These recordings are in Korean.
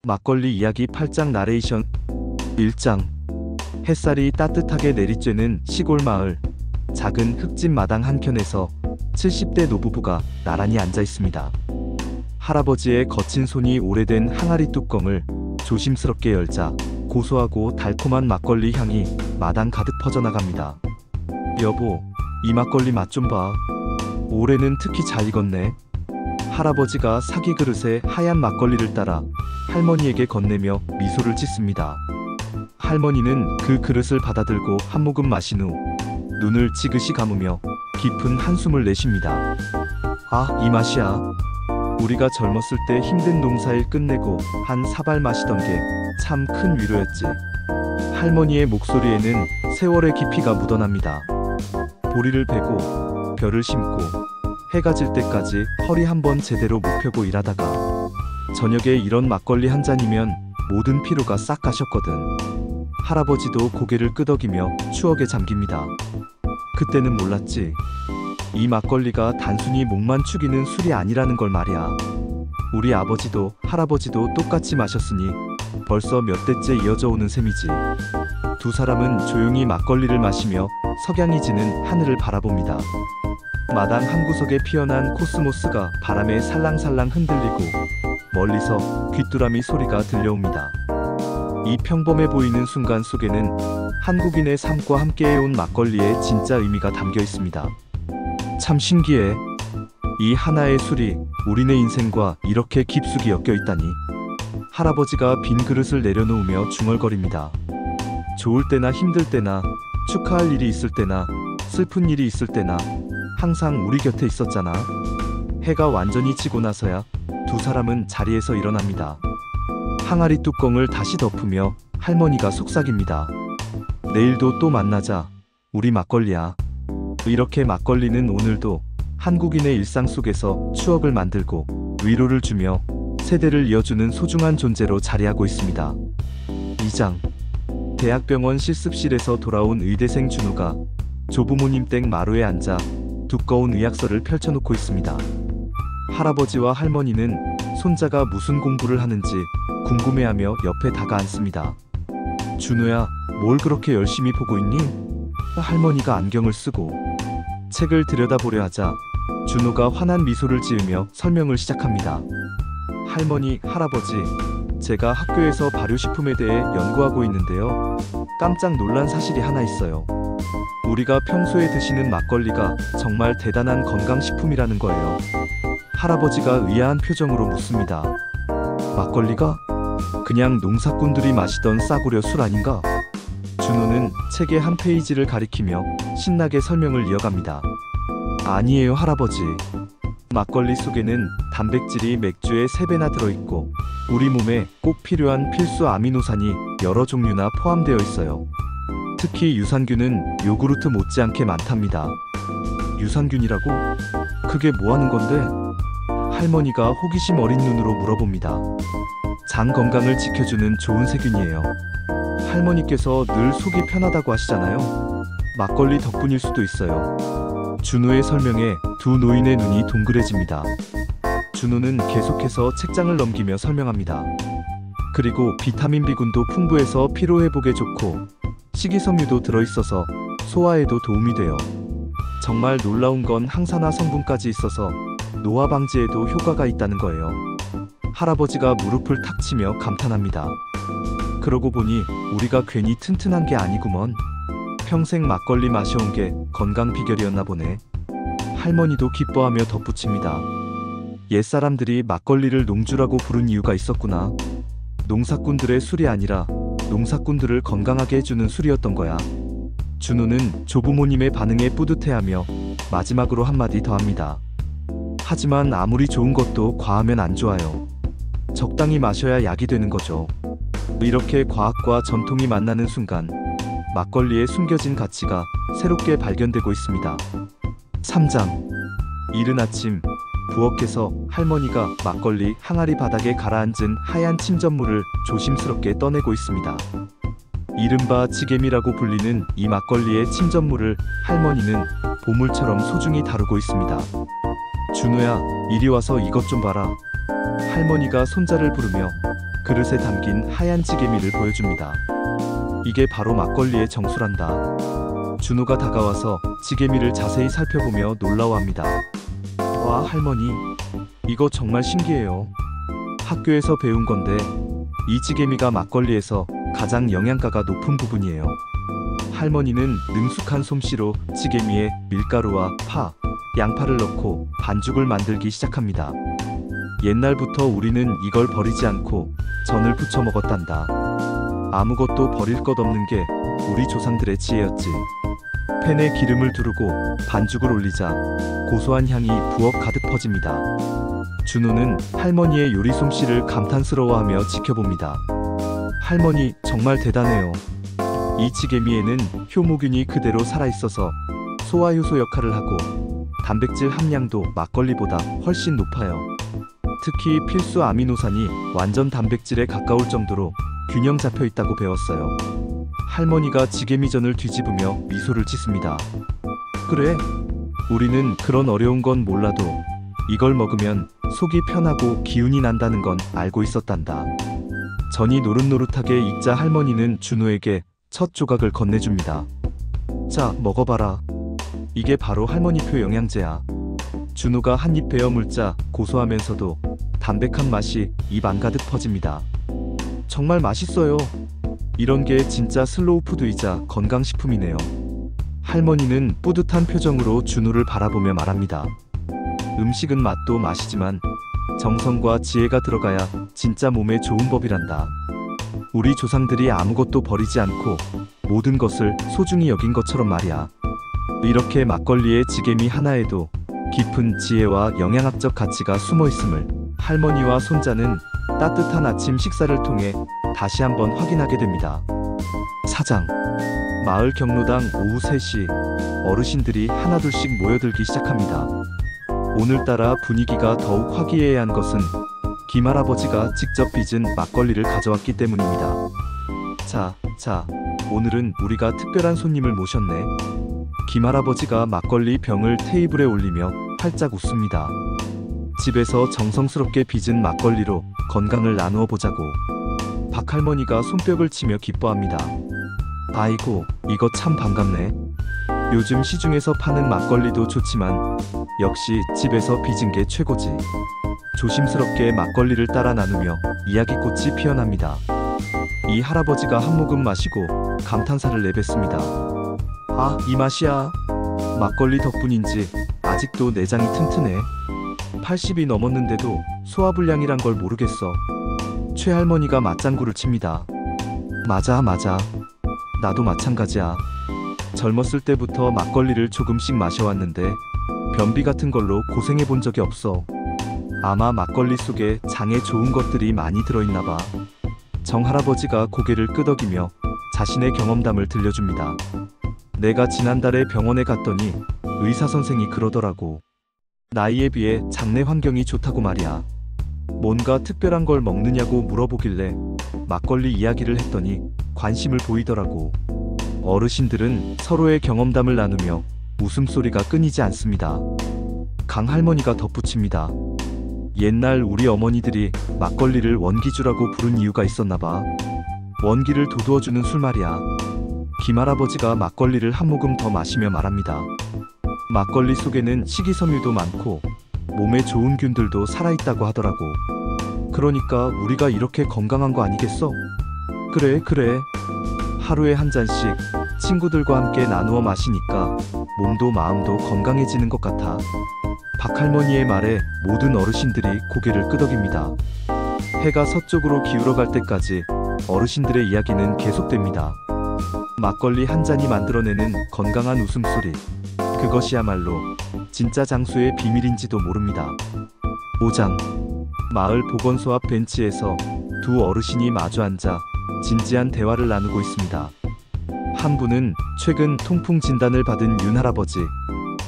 막걸리 이야기 8장 나레이션 1장. 햇살이 따뜻하게 내리쬐는 시골 마을. 작은 흙집 마당 한켠에서 70대 노부부가 나란히 앉아 있습니다. 할아버지의 거친 손이 오래된 항아리 뚜껑을 조심스럽게 열자 고소하고 달콤한 막걸리 향이 마당 가득 퍼져나갑니다. 여보, 이 막걸리 맛 좀 봐. 올해는 특히 잘 익었네. 할아버지가 사기 그릇에 하얀 막걸리를 따라 할머니에게 건네며 미소를 짓습니다. 할머니는 그 그릇을 받아들고 한 모금 마신 후 눈을 지그시 감으며 깊은 한숨을 내쉽니다. 아, 이 맛이야. 우리가 젊었을 때 힘든 농사일 끝내고 한 사발 마시던 게 참 큰 위로였지. 할머니의 목소리에는 세월의 깊이가 묻어납니다. 보리를 베고 벼를 심고 해가 질 때까지 허리 한번 제대로 못 펴고 일하다가 저녁에 이런 막걸리 한 잔이면 모든 피로가 싹 가셨거든. 할아버지도 고개를 끄덕이며 추억에 잠깁니다. 그때는 몰랐지. 이 막걸리가 단순히 목만 축이는 술이 아니라는 걸 말이야. 우리 아버지도 할아버지도 똑같이 마셨으니 벌써 몇 대째 이어져 오는 셈이지. 두 사람은 조용히 막걸리를 마시며 석양이 지는 하늘을 바라봅니다. 마당 한구석에 피어난 코스모스가 바람에 살랑살랑 흔들리고 멀리서 귀뚜라미 소리가 들려옵니다. 이 평범해 보이는 순간 속에는 한국인의 삶과 함께해온 막걸리의 진짜 의미가 담겨 있습니다. 참 신기해. 이 하나의 술이 우리네 인생과 이렇게 깊숙이 엮여 있다니. 할아버지가 빈 그릇을 내려놓으며 중얼거립니다. 좋을 때나 힘들 때나 축하할 일이 있을 때나 슬픈 일이 있을 때나 항상 우리 곁에 있었잖아. 해가 완전히 지고 나서야 두 사람은 자리에서 일어납니다. 항아리 뚜껑을 다시 덮으며 할머니가 속삭입니다. 내일도 또 만나자. 우리 막걸리야. 이렇게 막걸리는 오늘도 한국인의 일상 속에서 추억을 만들고 위로를 주며 세대를 이어주는 소중한 존재로 자리하고 있습니다. 2장. 대학병원 실습실에서 돌아온 의대생 준호가 조부모님 댁 마루에 앉아 두꺼운 의학서를 펼쳐놓고 있습니다. 할아버지와 할머니는 손자가 무슨 공부를 하는지 궁금해하며 옆에 다가 앉습니다. 준호야, 뭘 그렇게 열심히 보고 있니? 할머니가 안경을 쓰고 책을 들여다보려 하자 준호가 환한 미소를 지으며 설명을 시작합니다. 할머니, 할아버지, 제가 학교에서 발효식품에 대해 연구하고 있는데요. 깜짝 놀란 사실이 하나 있어요. 우리가 평소에 드시는 막걸리가 정말 대단한 건강식품이라는 거예요. 할아버지가 의아한 표정으로 묻습니다. 막걸리가? 그냥 농사꾼들이 마시던 싸구려 술 아닌가? 준호는 책의 한 페이지를 가리키며 신나게 설명을 이어갑니다. 아니에요, 할아버지. 막걸리 속에는 단백질이 맥주의 3배나 들어있고 우리 몸에 꼭 필요한 필수 아미노산이 여러 종류나 포함되어 있어요. 특히 유산균은 요구르트 못지않게 많답니다. 유산균이라고? 그게 뭐 하는 건데? 할머니가 호기심 어린 눈으로 물어봅니다. 장 건강을 지켜주는 좋은 세균이에요. 할머니께서 늘 속이 편하다고 하시잖아요. 막걸리 덕분일 수도 있어요. 준호의 설명에 두 노인의 눈이 동그래집니다. 준호는 계속해서 책장을 넘기며 설명합니다. 그리고 비타민 B군도 풍부해서 피로회복에 좋고 식이섬유도 들어있어서 소화에도 도움이 돼요. 정말 놀라운 건 항산화 성분까지 있어서 노화 방지에도 효과가 있다는 거예요. 할아버지가 무릎을 탁 치며 감탄합니다. 그러고 보니 우리가 괜히 튼튼한 게 아니구먼. 평생 막걸리 마셔온 게 건강 비결이었나 보네. 할머니도 기뻐하며 덧붙입니다. 옛사람들이 막걸리를 농주라고 부른 이유가 있었구나. 농사꾼들의 술이 아니라 농사꾼들을 건강하게 해주는 술이었던 거야. 준호는 조부모님의 반응에 뿌듯해하며 마지막으로 한마디 더합니다. 하지만 아무리 좋은 것도 과하면 안 좋아요. 적당히 마셔야 약이 되는 거죠. 이렇게 과학과 전통이 만나는 순간 막걸리의 숨겨진 가치가 새롭게 발견되고 있습니다. 3장. 이른 아침 부엌에서 할머니가 막걸리 항아리 바닥에 가라앉은 하얀 침전물을 조심스럽게 떠내고 있습니다. 이른바 지게미라고 불리는 이 막걸리의 침전물을 할머니는 보물처럼 소중히 다루고 있습니다. 준호야, 이리 와서 이것 좀 봐라. 할머니가 손자를 부르며 그릇에 담긴 하얀 찌개미를 보여줍니다. 이게 바로 막걸리의 정수란다. 준호가 다가와서 찌개미를 자세히 살펴보며 놀라워합니다. 와, 할머니, 이거 정말 신기해요. 학교에서 배운 건데 이 찌개미가 막걸리에서 가장 영양가가 높은 부분이에요. 할머니는 능숙한 솜씨로 찌개미에 밀가루와 파, 양파를 넣고 반죽을 만들기 시작합니다. 옛날부터 우리는 이걸 버리지 않고 전을 부쳐 먹었단다. 아무것도 버릴 것 없는 게 우리 조상들의 지혜였지. 팬에 기름을 두르고 반죽을 올리자 고소한 향이 부엌 가득 퍼집니다. 준호는 할머니의 요리 솜씨를 감탄스러워하며 지켜봅니다. 할머니, 정말 대단해요. 이 찌개미에는 효모균이 그대로 살아있어서 소화효소 역할을 하고 단백질 함량도 막걸리보다 훨씬 높아요. 특히 필수 아미노산이 완전 단백질에 가까울 정도로 균형 잡혀 있다고 배웠어요. 할머니가 찌개미전을 뒤집으며 미소를 짓습니다. 그래, 우리는 그런 어려운 건 몰라도 이걸 먹으면 속이 편하고 기운이 난다는 건 알고 있었단다. 전이 노릇노릇하게 익자 할머니는 준호에게 첫 조각을 건네줍니다. 자, 먹어봐라. 이게 바로 할머니표 영양제야. 준호가 한 입 베어 물자 고소하면서도 담백한 맛이 입 안가득 퍼집니다. 정말 맛있어요. 이런 게 진짜 슬로우 푸드이자 건강식품이네요. 할머니는 뿌듯한 표정으로 준호를 바라보며 말합니다. 음식은 맛도 맛이지만 정성과 지혜가 들어가야 진짜 몸에 좋은 법이란다. 우리 조상들이 아무것도 버리지 않고 모든 것을 소중히 여긴 것처럼 말이야. 이렇게 막걸리의 찌개미 하나에도 깊은 지혜와 영양학적 가치가 숨어 있음을 할머니와 손자는 따뜻한 아침 식사를 통해 다시 한번 확인하게 됩니다. 사장. 마을 경로당 오후 3시 어르신들이 하나둘씩 모여들기 시작합니다. 오늘따라 분위기가 더욱 화기애애한 것은 김할아버지가 직접 빚은 막걸리를 가져왔기 때문입니다. 자, 오늘은 우리가 특별한 손님을 모셨네. 김할아버지가 막걸리 병을 테이블에 올리며 활짝 웃습니다. 집에서 정성스럽게 빚은 막걸리로 건강을 나누어 보자고. 박할머니가 손뼉을 치며 기뻐합니다. 아이고, 이거 참 반갑네. 요즘 시중에서 파는 막걸리도 좋지만 역시 집에서 빚은 게 최고지. 조심스럽게 막걸리를 따라 나누며 이야기꽃이 피어납니다. 이 할아버지가 한 모금 마시고 감탄사를 내뱉습니다. 아, 이 맛이야. 막걸리 덕분인지 아직도 내장이 튼튼해. 80이 넘었는데도 소화불량이란 걸 모르겠어. 최할머니가 맞장구를 칩니다. 맞아. 나도 마찬가지야. 젊었을 때부터 막걸리를 조금씩 마셔왔는데 변비 같은 걸로 고생해 본 적이 없어. 아마 막걸리 속에 장에 좋은 것들이 많이 들어있나 봐. 정할아버지가 고개를 끄덕이며 자신의 경험담을 들려줍니다. 내가 지난달에 병원에 갔더니 의사 선생이 그러더라고. 나이에 비해 장내 환경이 좋다고 말이야. 뭔가 특별한 걸 먹느냐고 물어보길래 막걸리 이야기를 했더니 관심을 보이더라고. 어르신들은 서로의 경험담을 나누며 웃음소리가 끊이지 않습니다. 강할머니가 덧붙입니다. 옛날 우리 어머니들이 막걸리를 원기주라고 부른 이유가 있었나봐. 원기를 돋우어주는 술 말이야. 김할아버지가 막걸리를 한 모금 더 마시며 말합니다. 막걸리 속에는 식이섬유도 많고 몸에 좋은 균들도 살아있다고 하더라고. 그러니까 우리가 이렇게 건강한 거 아니겠어? 그래. 하루에 한 잔씩 친구들과 함께 나누어 마시니까 몸도 마음도 건강해지는 것 같아. 박할머니의 말에 모든 어르신들이 고개를 끄덕입니다. 해가 서쪽으로 기울어갈 때까지 어르신들의 이야기는 계속됩니다. 막걸리 한 잔이 만들어내는 건강한 웃음소리, 그것이야말로 진짜 장수의 비밀인지도 모릅니다. 5장. 마을 보건소 앞 벤치에서 두 어르신이 마주 앉아 진지한 대화를 나누고 있습니다. 한 분은 최근 통풍 진단을 받은 윤할아버지,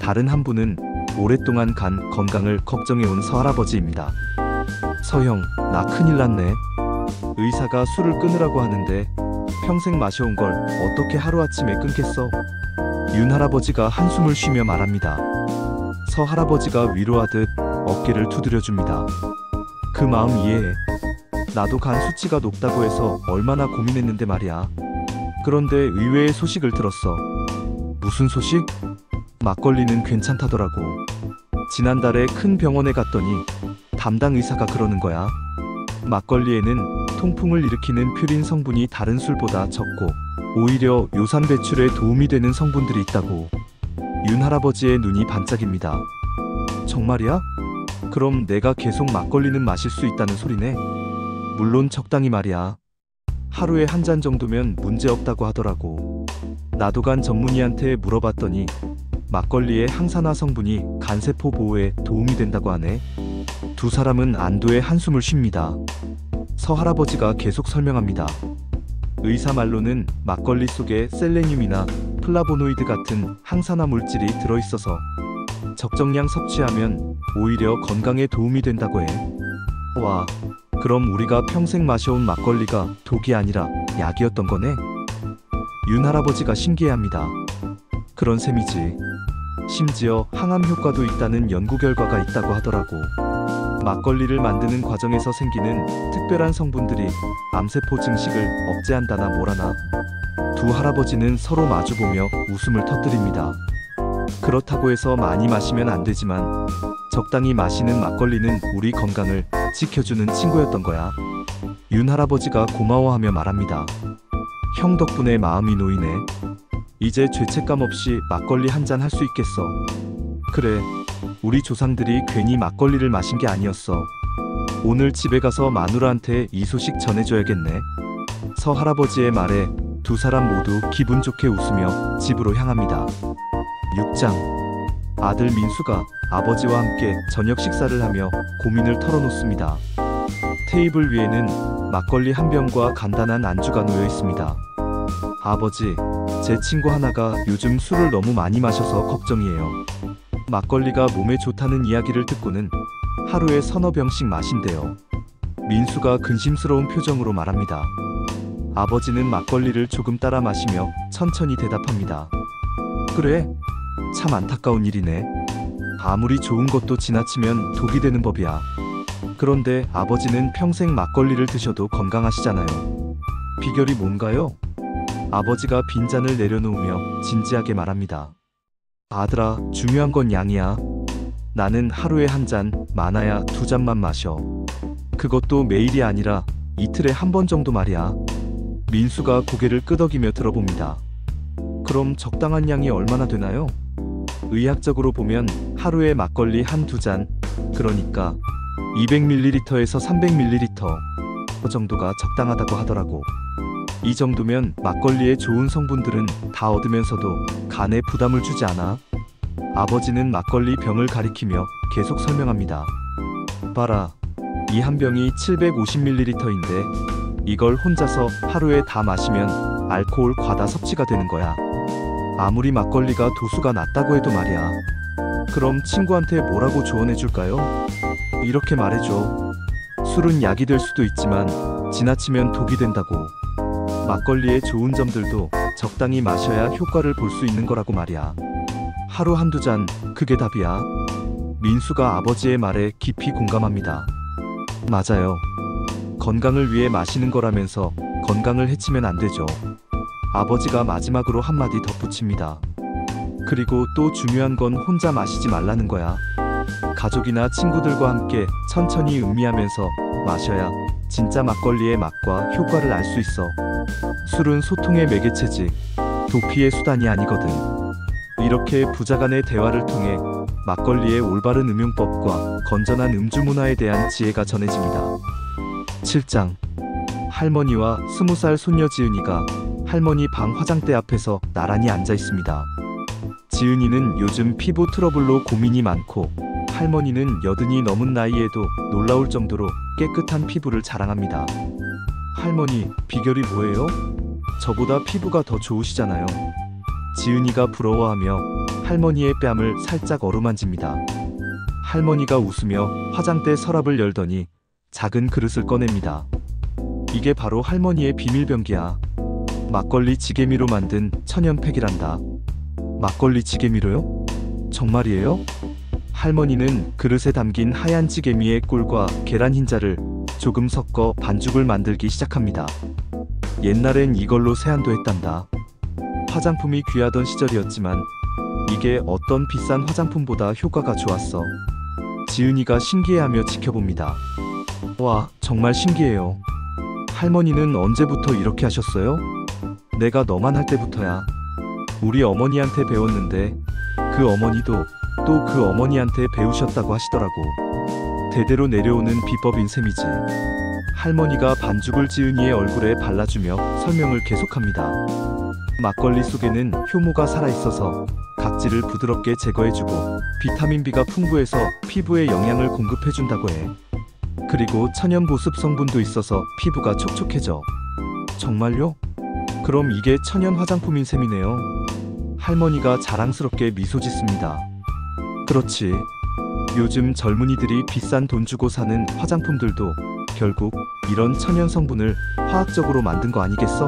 다른 한 분은 오랫동안 간 건강을 걱정해온 서할아버지입니다. 서형, 나 큰일 났네. 의사가 술을 끊으라고 하는데 평생 마셔온 걸 어떻게 하루아침에 끊겠어? 윤할아버지가 한숨을 쉬며 말합니다. 서할아버지가 위로하듯 어깨를 두드려줍니다. 그 마음 이해해. 나도 간 수치가 높다고 해서 얼마나 고민했는데 말이야. 그런데 의외의 소식을 들었어. 무슨 소식? 막걸리는 괜찮다더라고. 지난달에 큰 병원에 갔더니 담당 의사가 그러는 거야. 막걸리에는 통풍을 일으키는 퓨린 성분이 다른 술보다 적고 오히려 요산 배출에 도움이 되는 성분들이 있다고. 윤 할아버지의 눈이 반짝입니다. 정말이야? 그럼 내가 계속 막걸리는 마실 수 있다는 소리네. 물론 적당히 말이야. 하루에 한 잔 정도면 문제없다고 하더라고. 나도 간 전문의한테 물어봤더니 막걸리의 항산화 성분이 간세포 보호에 도움이 된다고 하네. 두 사람은 안도의 한숨을 쉽니다. 서 할아버지가 계속 설명합니다. 의사 말로는 막걸리 속에 셀레늄이나 플라보노이드 같은 항산화 물질이 들어있어서 적정량 섭취하면 오히려 건강에 도움이 된다고 해. 와, 그럼 우리가 평생 마셔온 막걸리가 독이 아니라 약이었던 거네? 윤 할아버지가 신기해합니다. 그런 셈이지. 심지어 항암 효과도 있다는 연구 결과가 있다고 하더라고. 막걸리를 만드는 과정에서 생기는 특별한 성분들이 암세포 증식을 억제한다나 뭐라나. 두 할아버지는 서로 마주보며 웃음을 터뜨립니다. 그렇다고 해서 많이 마시면 안 되지만 적당히 마시는 막걸리는 우리 건강을 지켜주는 친구였던 거야. 윤 할아버지가 고마워하며 말합니다. 형 덕분에 마음이 놓이네. 이제 죄책감 없이 막걸리 한 잔 할 수 있겠어. 그래, 우리 조상들이 괜히 막걸리를 마신 게 아니었어. 오늘 집에 가서 마누라한테 이 소식 전해줘야겠네. 서 할아버지의 말에 두 사람 모두 기분 좋게 웃으며 집으로 향합니다. 6장. 아들 민수가 아버지와 함께 저녁 식사를 하며 고민을 털어놓습니다. 테이블 위에는 막걸리 한 병과 간단한 안주가 놓여 있습니다. 아버지, 제 친구 하나가 요즘 술을 너무 많이 마셔서 걱정이에요. 막걸리가 몸에 좋다는 이야기를 듣고는 하루에 서너 병씩 마신대요. 민수가 근심스러운 표정으로 말합니다. 아버지는 막걸리를 조금 따라 마시며 천천히 대답합니다. 그래, 참 안타까운 일이네. 아무리 좋은 것도 지나치면 독이 되는 법이야. 그런데 아버지는 평생 막걸리를 드셔도 건강하시잖아요. 비결이 뭔가요? 아버지가 빈잔을 내려놓으며 진지하게 말합니다. 아들아, 중요한 건 양이야. 나는 하루에 한 잔, 많아야 두 잔만 마셔. 그것도 매일이 아니라 이틀에 한 번 정도 말이야. 민수가 고개를 끄덕이며 들어봅니다. 그럼 적당한 양이 얼마나 되나요? 의학적으로 보면 하루에 막걸리 한두 잔, 그러니까 200ml에서 300ml 정도가 적당하다고 하더라고. 이 정도면 막걸리의 좋은 성분들은 다 얻으면서도 간에 부담을 주지 않아. 아버지는 막걸리 병을 가리키며 계속 설명합니다. 봐라, 이 한 병이 750ml인데 이걸 혼자서 하루에 다 마시면 알코올 과다 섭취가 되는 거야. 아무리 막걸리가 도수가 낮다고 해도 말이야. 그럼 친구한테 뭐라고 조언해 줄까요? 이렇게 말해줘. 술은 약이 될 수도 있지만 지나치면 독이 된다고. 막걸리의 좋은 점들도 적당히 마셔야 효과를 볼 수 있는 거라고 말이야. 하루 한두 잔, 그게 답이야. 민수가 아버지의 말에 깊이 공감합니다. 맞아요. 건강을 위해 마시는 거라면서 건강을 해치면 안 되죠. 아버지가 마지막으로 한마디 덧붙입니다. 그리고 또 중요한 건 혼자 마시지 말라는 거야. 가족이나 친구들과 함께 천천히 음미하면서 마셔야 진짜 막걸리의 맛과 효과를 알 수 있어. 술은 소통의 매개체지 도피의 수단이 아니거든. 이렇게 부자간의 대화를 통해 막걸리의 올바른 음용법과 건전한 음주 문화에 대한 지혜가 전해집니다. 7장. 할머니와 20살 손녀 지은이가 할머니 방 화장대 앞에서 나란히 앉아 있습니다. 지은이는 요즘 피부 트러블로 고민이 많고 할머니는 80이 넘은 나이에도 놀라울 정도로 깨끗한 피부를 자랑합니다. 할머니, 비결이 뭐예요? 저보다 피부가 더 좋으시잖아요. 지은이가 부러워하며 할머니의 뺨을 살짝 어루만집니다. 할머니가 웃으며 화장대 서랍을 열더니 작은 그릇을 꺼냅니다. 이게 바로 할머니의 비밀병기야. 막걸리 지게미로 만든 천연팩이란다. 막걸리 지게미로요? 정말이에요? 할머니는 그릇에 담긴 하얀 지게미의 꿀과 계란 흰자를 조금 섞어 반죽을 만들기 시작합니다. 옛날엔 이걸로 세안도 했단다. 화장품이 귀하던 시절이었지만 이게 어떤 비싼 화장품보다 효과가 좋았어. 지은이가 신기해하며 지켜봅니다. 와, 정말 신기해요. 할머니는 언제부터 이렇게 하셨어요? 내가 너만 할 때부터야. 우리 어머니한테 배웠는데 그 어머니도 또 그 어머니한테 배우셨다고 하시더라고. 대대로 내려오는 비법인 셈이지. 할머니가 반죽을 지은이의 얼굴에 발라주며 설명을 계속합니다. 막걸리 속에는 효모가 살아있어서 각질을 부드럽게 제거해주고 비타민 B가 풍부해서 피부에 영양을 공급해준다고 해. 그리고 천연 보습 성분도 있어서 피부가 촉촉해져. 정말요? 그럼 이게 천연 화장품인 셈이네요. 할머니가 자랑스럽게 미소 짓습니다. 그렇지. 요즘 젊은이들이 비싼 돈 주고 사는 화장품들도 결국 이런 천연 성분을 화학적으로 만든 거 아니겠어?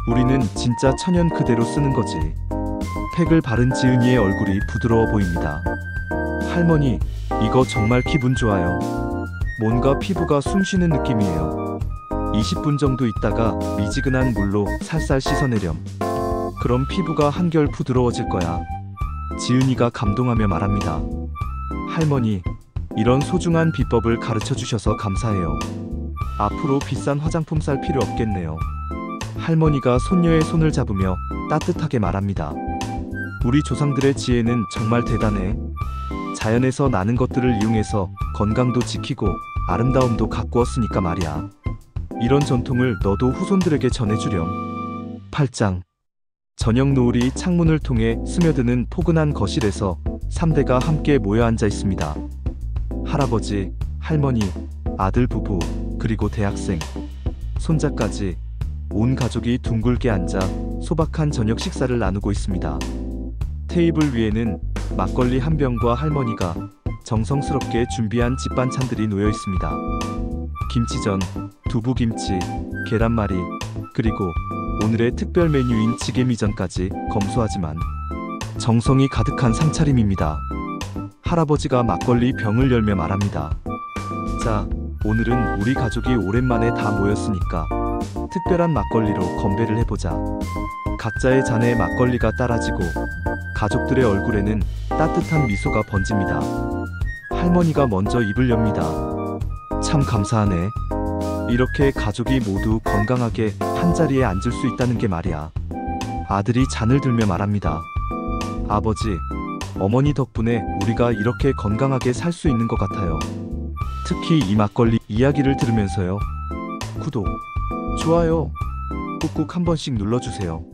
우리는 진짜 천연 그대로 쓰는 거지. 팩을 바른 지은이의 얼굴이 부드러워 보입니다. 할머니, 이거 정말 기분 좋아요. 뭔가 피부가 숨쉬는 느낌이에요. 20분 정도 있다가 미지근한 물로 살살 씻어내렴. 그럼 피부가 한결 부드러워질 거야. 지은이가 감동하며 말합니다. 할머니, 이런 소중한 비법을 가르쳐 주셔서 감사해요. 앞으로 비싼 화장품 살 필요 없겠네요. 할머니가 손녀의 손을 잡으며 따뜻하게 말합니다. 우리 조상들의 지혜는 정말 대단해. 자연에서 나는 것들을 이용해서 건강도 지키고 아름다움도 가꾸었으니까 말이야. 이런 전통을 너도 후손들에게 전해주렴. 8장. 저녁 노을이 창문을 통해 스며드는 포근한 거실에서 3대가 함께 모여 앉아 있습니다. 할아버지, 할머니, 아들 부부, 그리고 대학생, 손자까지 온 가족이 둥글게 앉아 소박한 저녁 식사를 나누고 있습니다. 테이블 위에는 막걸리 한 병과 할머니가 정성스럽게 준비한 집반찬들이 놓여 있습니다. 김치전, 두부김치, 계란말이, 그리고 오늘의 특별 메뉴인 지게미전까지 검소하지만 정성이 가득한 상차림입니다. 할아버지가 막걸리 병을 열며 말합니다. 자, 오늘은 우리 가족이 오랜만에 다 모였으니까 특별한 막걸리로 건배를 해보자. 각자의 잔에 막걸리가 따라지고 가족들의 얼굴에는 따뜻한 미소가 번집니다. 할머니가 먼저 입을 엽니다. 참 감사하네. 이렇게 가족이 모두 건강하게 한자리에 앉을 수 있다는 게 말이야. 아들이 잔을 들며 말합니다. 아버지, 어머니 덕분에 우리가 이렇게 건강하게 살 수 있는 것 같아요. 특히 이 막걸리 이야기를 들으면서요. 구독, 좋아요 꾹꾹 한 번씩 눌러주세요.